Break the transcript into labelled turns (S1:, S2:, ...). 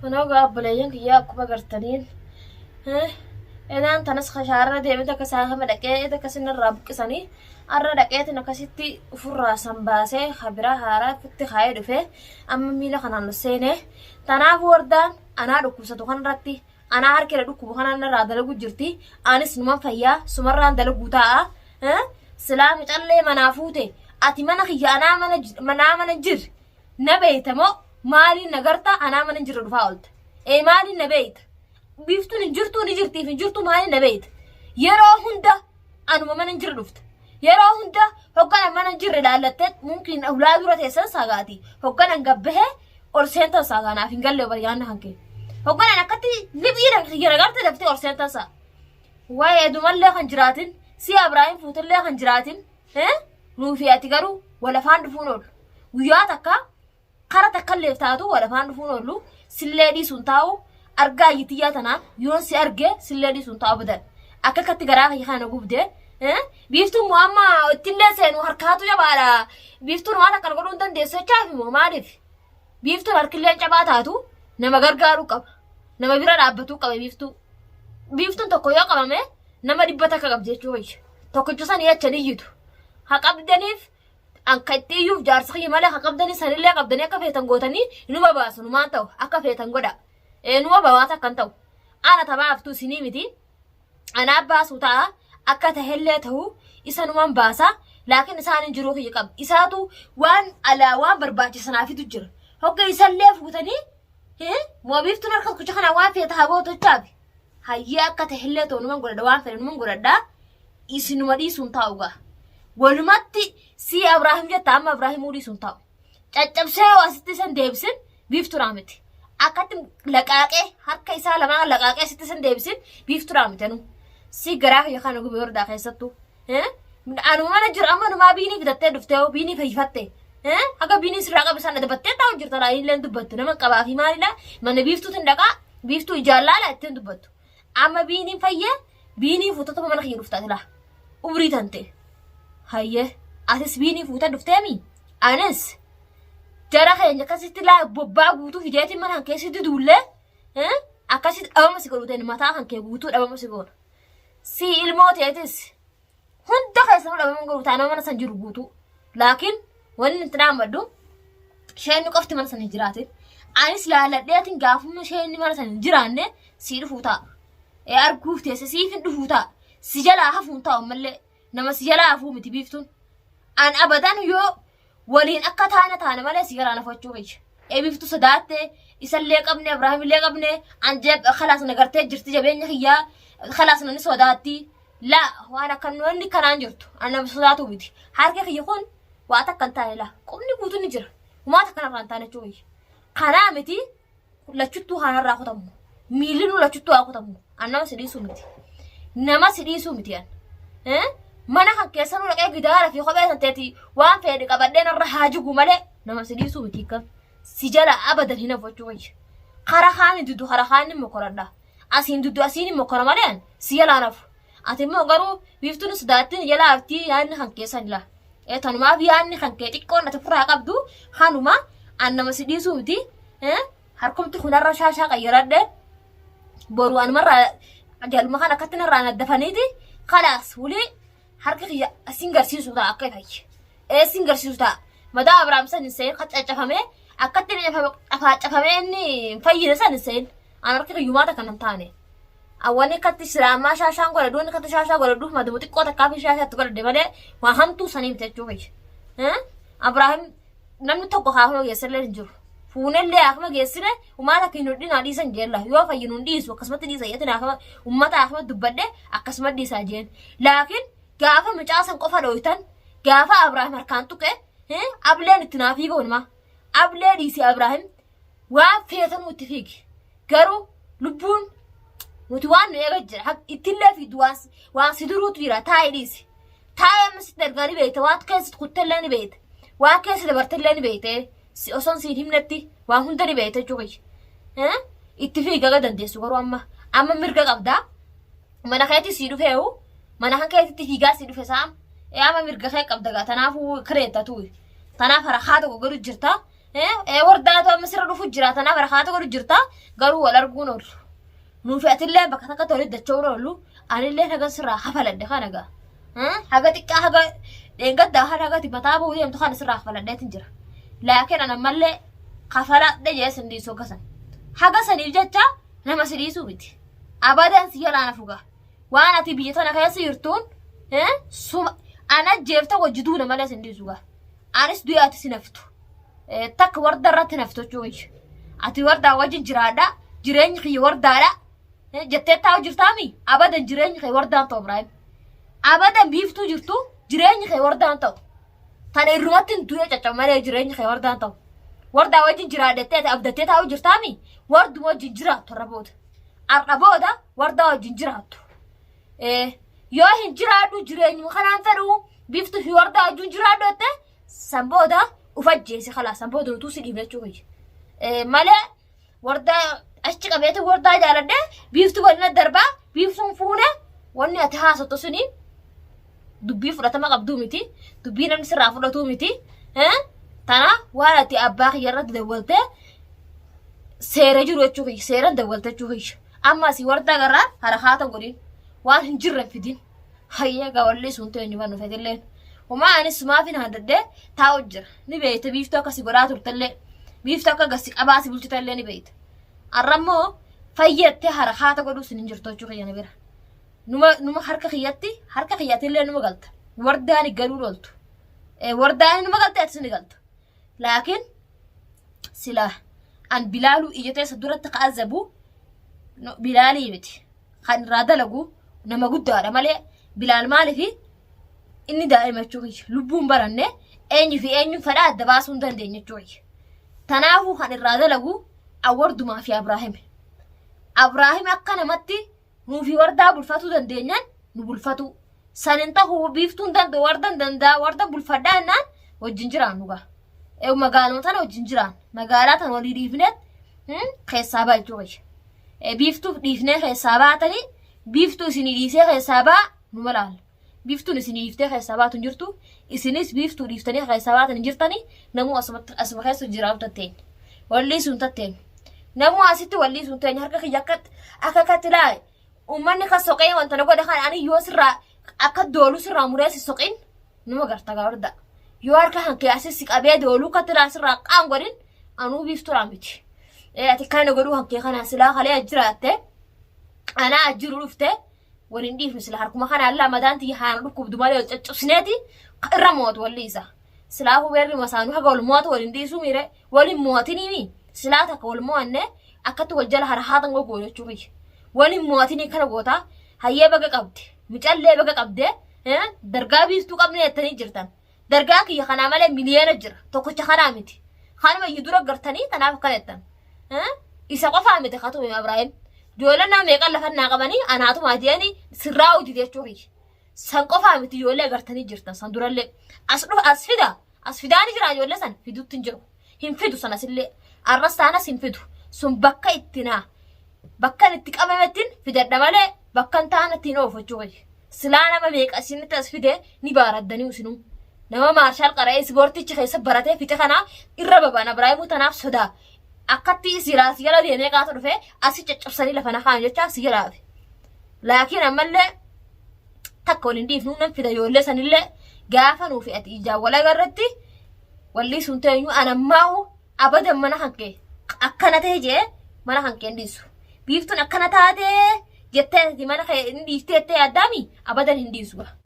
S1: أنا قابل ينك ياك بقرتنين ها إذا أنت نسخ شعر ده إذا كساها مدكة إذا كسن الرب كسني الردكة إنك كستي فرا سنباسة خبرة هارا فتي خير فيه أما ميلا خنا نسينه تناف وردان أنا ركوسة تكون رتي أنا هركي ركوب خنا نراد لقو جرتي أنا سنما فيا سمران دلقو تاء ها سلام تالله منافوته أتي منخي أنا من جر نبيت مو مالي نجرتا أنا من جر رفاولت إيه مالي نبيت بيفتو نجرتو نجرتي في نجرتو مالي نبيت يرى هندا أنا ما نجر رفت يرى هندا هكذا ما نجر لالتت ممكن أولاد ورثة ساقاتي هكذا نجبه أرسنتا ساقانا فين قال لي بريان هنكي هكذا أنا كتي نبي يرجعت دفتي أرسنتا سا واي دومال له خنجراتين سي إبراهيم فوت له خنجراتين ها نوفياتي قالوا ولا فان فونول وياتك قرأت أكلم تاتو ولا فان فونولو سلادي سنتاو أرجع يتياتنا يون سي أرجع سلادي سنتاو بدل أكاكتي قراه يخانا قبده بيفتو ماما تلسين وحركاتو جبالا بيفتو نوانا كان قولون دان ديسو چافي مو معرف بيفتو هركلين جباتاتو نما غرغارو قب نما بيرا رابطو قب بيفتو تقو يو قبامي نما دبتا قب جيچوش تقو جسان يأچني يدو حقب دنيف أنكتي يوف جارسخي مالا حقب دني سنيلي قب دني أكا فيتن غوتني نما باسو نمانتو أكا فيتن غودا نما بواتا كنتو أنا تبا أفتو سني متي أنا باسو تا أكا تهلته إسان وان باسا لكن إسان جروخ يقب إساتو وان على وان برباجي سنافي تجر هكا إسان ليف وتاني مو بيفتو نرخص كشخنا وان في تهابو تجابي هيا أكا تهلته نمان قرد وان فرن نمان قرد دا إسان ودي سنتاوغا ولماتي سي إبراهيم جتا أما إبراهيم ودي سنتاو تجب سيو أستي سن ديبسن بيفتو رامتي أكاتم لقاقه هركا إسان لما لقاقه أستي سن ديبسن بيفتو رامتنو سي غراف يخانو غبيور دا خيستو أنا ما نجر أما ما بيني كدتة دفتة بيني فيفتة أكا بيني سرقة بس أنا دبتة تاو جرت راين لين دبتة نما كبافي مالي لا من بيفتو تندقا بيفتو إجالا لا تين دبتة أما بيني فيا بيني فوتة تبا من خير دفتة لا أبري تنتي هيا أساس بيني فوتة دفتة مي أنس جرا خير كاسيت لا ببا بوتو في جاتي من هنكاسيت دولة أكاسيت أبا مسكولو تاني ماتا هنكي بوتو أبا مسكولو سي الموت ياتس هندا خيسمو لما نقول تانا ما نسنجر بوتو لكن وين نتنام بدو شيء نقفت ما نسنجراتي أنيس لا لا دياتين قافم شيء ما نسنجرانه سير فوتا أرجوف تيس سيفن دفوتا سجلا هفوتا وملء نما سجلا هفو متبيفتون أن أبدا يو ولين أكتانا ماله سجلا نفوتشويش بيفتو صداته يسلك ابن إبراهيم لك ابن أنجب خلاص نقرته جرت جبين هي خلاص ننسى وداتي لا وانا كان وندي كان انجرتو انا بصداتو بدي حركه يكون واتكن تايلا قمني بوتو نجر وما تكن رانتانه جوي قرامتي لچتو هانا راخوتم ميلنو لچتو اخوتم انا سديسو متي نما سديسو متيان mana kan kesan udah kayak gidara fi khobe tanteti wan fe de kabadena rahaaju gumale nama sedisu mitika sijala abadan hina fochoi kharakhani dudu kharakhani mokorada asin dudu asini mokoramalen siyala naf atimo garu biftunu sadatin yala afti yan kan kesan la tanuma bi yan kan keti konna tafra qabdu khanuma annama sedisu miti harkumtu khunara shasha qayrade boru an marra ajal makana katna rana dafaniti خلاص ولي حركة سينجر سيسوتا أكيد هاي سينجر سيسوتا ماذا أبرام سنسين خد أجفهمه أكتر أجفهمه إني فايدة سنسين أنا ركض يوماتا كنن تاني أولي كتر سلامة شاشان قرر دون كتر شاشة قرر دوه ما دمتي قطع كافي شاشة تقرر دمله وهم تو سنين تجوهش أبراهيم نم تقو خاهو يسر لنجور فونه اللي أخمه يسره وما تكينو دي نادي سنجير له يوافا ينوديس وقسمت دي سيئتنا أخمه وما تأخمه دبده أقسمت دي ساجين لكن gaafa mucaasan qofa dhooytan gaafa Abrahaam harkaan tuqe ableen itti naafii goonma ablee dhiisi Abrahaam waan feetan nutti fiigi garuu lubbuun nuti waan nu eega jira ittillee fi waan siduruutu jira taa'ee dhiisi taa'ee amma sitti ergaa ni beekte waan keessatti kuttellee ni beekte waan keessa dabartellee ni beekte osoon siin himnetti waan hunda ni beekte jechuudha itti fiigaga dandeessu garuu amma mirga qabdaa mana keetti sii dhufeewu mana hankeetitti fiigaa sii dhufe saam ama mirga kee qabdaga tanaafu kireetta tuuyi tanaaf harakaa tokko godhu jirta wardaatu amma sirra dhufu jira tanaaf harkaata godhu jirta garuu wal arguun oolu nuufi atillee bakka takka tolii dacha'uun oolu anillee haga sirraa hafaladde kana gaa haga xiqqaa haga dheengaddaa haga mataa bu'uu deemtu kana sirraa hafaladdeetiin jira laakiin ana mallee kafaladhe jee sindiisoo gasan haga saniif jecha nama sidiisuu miti abadan si yalaana fugaa waan ati biyya tana keessa jirtuun suma ana jeefta wajjiduu nama malee sindiisuu gaa anis du'aati si naftu takka warda irratti naftu jechuudha ati wardaa wajjin jiraadha jireenyi kiyya wardaadha jettee taa'u jirtaami abadan jireenyi kee wardaan ta'u Ibrahim abadan biiftuu jirtu jireenyi kee wardaan ta'u tan irrumatti hin du'e caccabu malee jireenyi kee wardaan ta'u wardaa wajjin jiraadhattee abdattee taa'u jirtaami wardu wajjin jiraattu arra booda wardaa wajjin jiraattu yoo hin jiraadhu jireenyi kanaan fedhu biiftuu fi wardaa wajjin jiraadhatte san booda ufajjeesi khalas san booda utuu si dhiibachuu kiyya malee wardaa achi qabeeti wardaa jaaladhe biiftuu walina darbaa biiftuun fuune wanni ati haasottu suni dubbii fudhatama qabduu miti dubbii namni sirraa fudhatuu miti tana waan ati abbaa kiyya irratti dawwaltee seera jiru jechuu kiyya seeran dawwalte jechuu kiyya amma si wardaa garraa harakaata godhin waan hin jirre fidin hayya gawallee sun ta'e nyuman dhufetilleen Uma anis maafin handadde taa'u jira ni beeyte biiftuu akkasii godhaa turtellee biiftuu akka gassi qabaasi bulchitellee ni beeyte arrammoo fayyattee harakaata godhuu sin hin jirtu jechuu kiyya bira numa harka kiyyatillee numa galta wardaan galuu dholtu wardaan numa galta ati sin galta laakiin sila an bilaaluu ijjateessa duratti ka'azabu bilaalii miti kan irraa dalagu nama guddaadha malee bilaal maalifi inni daa'ima jechuudha lubbuun baranne eenyu fi eenyu fedha adda baasuu hin dandeenye jechuudha tanaafuu kan irraa dalagu awwardumaa fi Abraahim akka namatti nuufi wardaa bulfatuu dandeenyan nu bulfatu sanin ta'uu biiftuun danda'u wardan danda'a wardan bulfadhaa jennaan wajjin jiraan nugaa magaaluma tana wajjin jiraan magaalaa tan walii dhiifneet keessaa ba'a jechuudha biiftuuf dhiifnee keessaa baatanii biiftuu isinii dhiisee keessaa ba'a nu malaala biiftuun isinii dhiiftee keessaa baatu hin jirtu isinis biiftuu dhiiftanii keessaa baatan hin jirtanii namuu asuma keessa jiraatu tatteen walii sun tatteen namuu asitti walii sun ta'een harka kiyya akka kattilaa ummanni kan soqee wanta na godha kan ani yoo sirraa akka dooluu sirraa mureessi soqin numa garta gaarda yoo harka hankee asisi qabee dooluu kattilaa sirraa qaan godhin anuu biiftuudhaan miti ati kana godhuu hankee kana silaa kalee jiraatte ana ajjiru dhuftee waliin dhiifni sila harkuma kana alla madaanti haana dhukkubdu malee caccabsineeti irra mootu walli isa silaa hubeerri masaanuu haga wal mootu waliin dhiisuu miire waliin mootinii silaa takka wal mo'anne akkatti wal jala harhaatan gogoo jechuu kiyya waliin mootinii kana gootaa hayyee baga qabde micallee baga qabde dargaa biiftuu qabne jettanii jirtan dargaa kiyya kanaa malee miliyoona jira tokkocha kanaa miti kanuma iyyuu dura gartanii tanaaf akkana jettan isa qofaa miti katu Ibrahim Joolana meeqa lafa naa qabanii anaatu maatiyaani sirraa hojii jechuudha. San qofaa miti ijoollee agartanii jirtan san durallee as fidaani jira ijoollee san fiduutti hin jiru. Hin fidu sanas illee arras taanas hin fidu sun bakka itti qabamettiin fidadha malee bakka hin taane ittiin oofu jechuudha. Silaa nama meeqa isinitti as fide ni baaraddanii isinuu. Nama maarshaal qara'ee ispoortichi keessa baratee fixe kanaa irra babaan Ibraahimuu tanaaf sodaa. akkatti siraa sigala deemee qaata dhufe asi caccabsanii lafa na kaan jecha sigalaaf laakiin ammallee takka waliin dhiifnu nan fida yoollee sanillee gaafa nuufi ati ijaa wala garratti walli sun teenyu anammaa'u abadan mana hanqee akkana ta'e jee mana hanqeen dhiisu biiftuun akkana taate jettee mana kee dhiiftee addaami abadan hin dhiisu